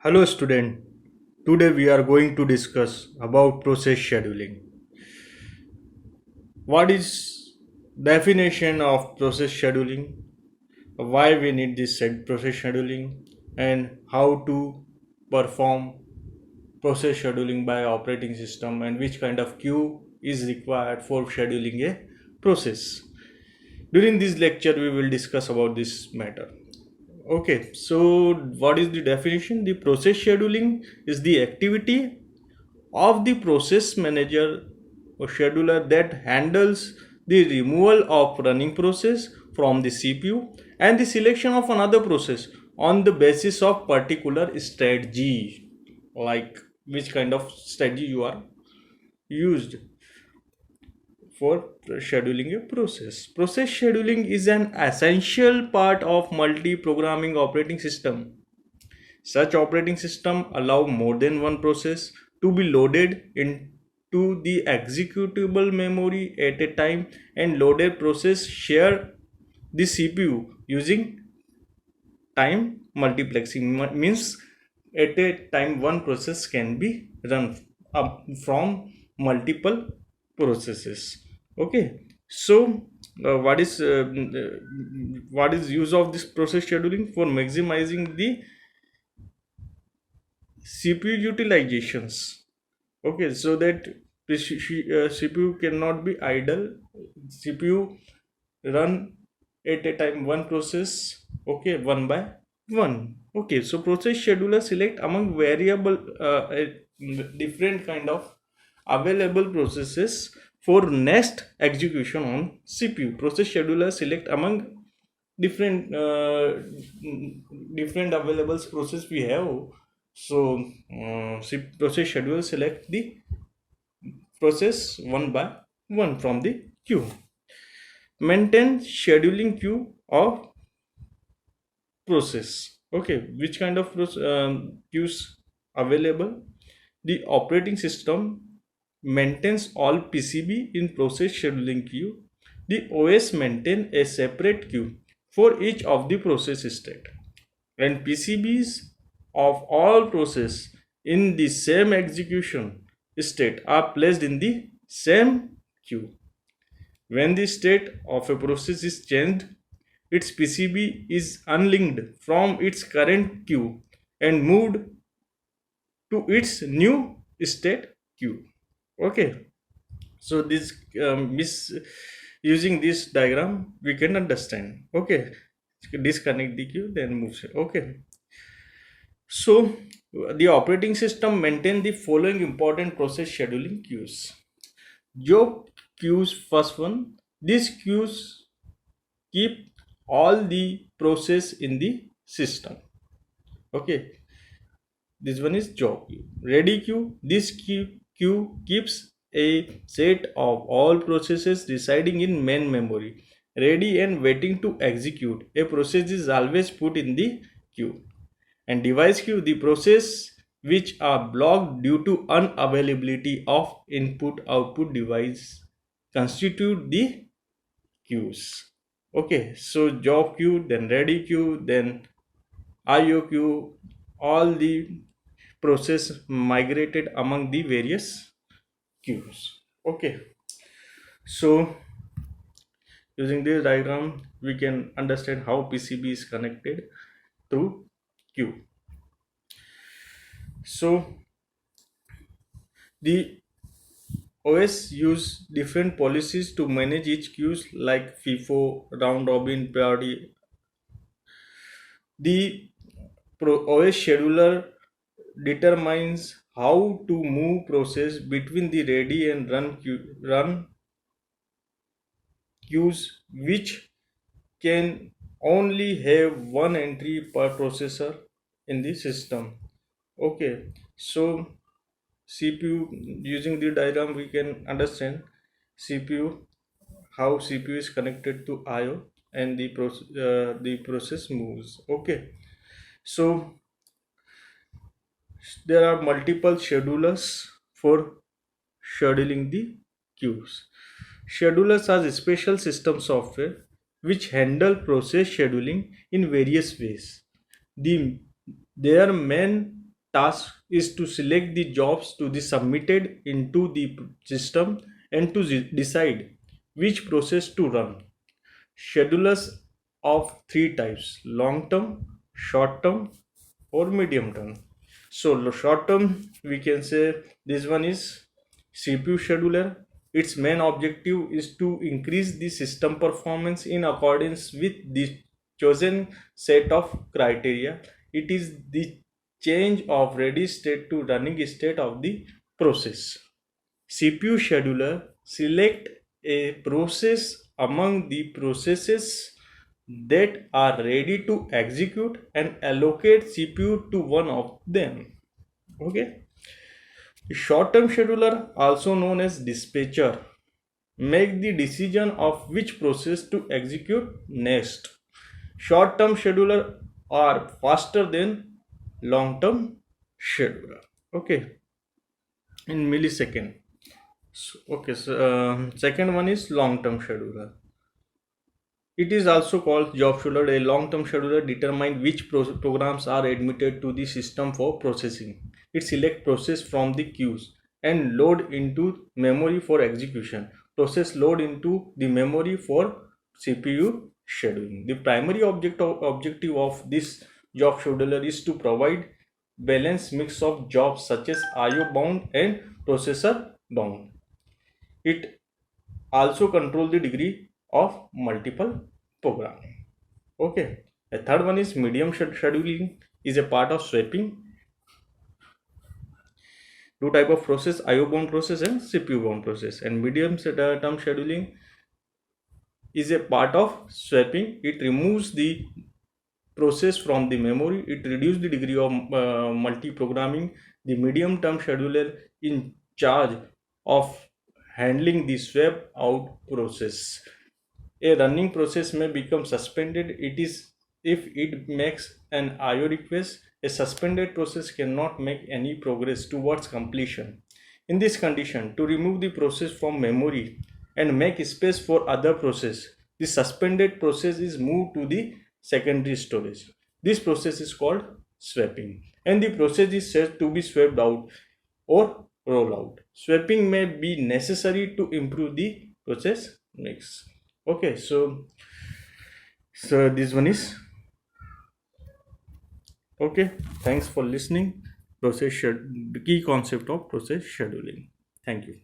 Hello student. Today we are going to discuss about process scheduling. What is definition of process scheduling? Why we need this process scheduling and how to perform process scheduling by operating system and which kind of queue is required for scheduling a process. During this lecture we will discuss about this matter. Okay, so what is the definition? The process scheduling is the activity of the process manager or scheduler that handles the removal of running process from the CPU and the selection of another process on the basis of particular strategy, like which kind of strategy you are used for scheduling a process. Process scheduling is an essential part of multi-programming operating system. Such operating system allow more than one process to be loaded into the executable memory at a time, and loaded process share the CPU using time multiplexing. Means at a time one process can be run up from multiple processes. Okay, so what is use of this process scheduling? For maximizing the CPU utilizations. Okay, so that the CPU cannot be idle. CPU run at a time one process. Okay, one by one. Okay, so process scheduler select among variable different kind of available processes for next execution on CPU. Process scheduler select among different different available process we have. So process schedule select the process one by one from the queue. Maintain scheduling queue of process. Okay, which kind of queues available? The operating system maintains all PCB in process scheduling queue. The OS maintain a separate queue for each of the process state, and PCBs of all process in the same execution state are placed in the same queue. When the state of a process is changed, its PCB is unlinked from its current queue and moved to its new state queue. Okay, so this using this diagram we can understand. Okay, disconnect the queue, then move. Okay, so the operating system maintain the following important process scheduling queues. Job queues, first one. These queues keep all the process in the system. Okay, this one is job queue. Ready queue. This queue keeps a set of all processes residing in main memory, ready and waiting to execute. A process is always put in the queue. And device queue, the process which are blocked due to unavailability of input output device constitute the queues. Okay, so job queue, then ready queue, then IO queue, all the process migrated among the various queues. Okay, so using this diagram we can understand how PCB is connected through queue. So the OS use different policies to manage each queues like FIFO, round robin, priority. The OS scheduler determines how to move process between the ready and run queues, which can only have one entry per processor in the system. Okay, so CPU, using the diagram we can understand CPU, how CPU is connected to IO and the process moves. Okay, so there are multiple schedulers for scheduling the queues. Schedulers are special system software which handle process scheduling in various ways. The their main task is to select the jobs to be submitted into the system and to decide which process to run. Schedulers of three types: long term, short term, or medium term. So, short term, we can say this one is CPU scheduler. Its main objective is to increase the system performance in accordance with the chosen set of criteria. It is the change of ready state to running state of the process. CPU scheduler select a process among the processes that are ready to execute and allocate CPU to one of them. Okay. Short-term scheduler, also known as dispatcher, make the decision of which process to execute next. Short-term scheduler are faster than long-term scheduler. Okay, in millisecond. Second one is long-term scheduler. It is also called job scheduler. A long-term scheduler determines which programs are admitted to the system for processing. It selects process from the queues and load into memory for execution. Process load into the memory for CPU scheduling. The primary objective of this job scheduler is to provide balanced mix of jobs such as IO bound and processor bound. It also control the degree of multiple programming. Okay. A third one is medium scheduling is a part of swapping. Two type of process: IO bound process and CPU bound process. And medium term scheduling is a part of swapping. It removes the process from the memory. It reduces the degree of multi-programming. The medium term scheduler in charge of handling the swap out process. A running process may become suspended. It is if it makes an IO request. A suspended process cannot make any progress towards completion. In this condition, to remove the process from memory and make space for other process, the suspended process is moved to the secondary storage. This process is called swapping, and the process is said to be swapped out or roll out. Swapping may be necessary to improve the process mix. Okay, so this one is okay. Thanks for listening. The key concept of process scheduling. Thank you.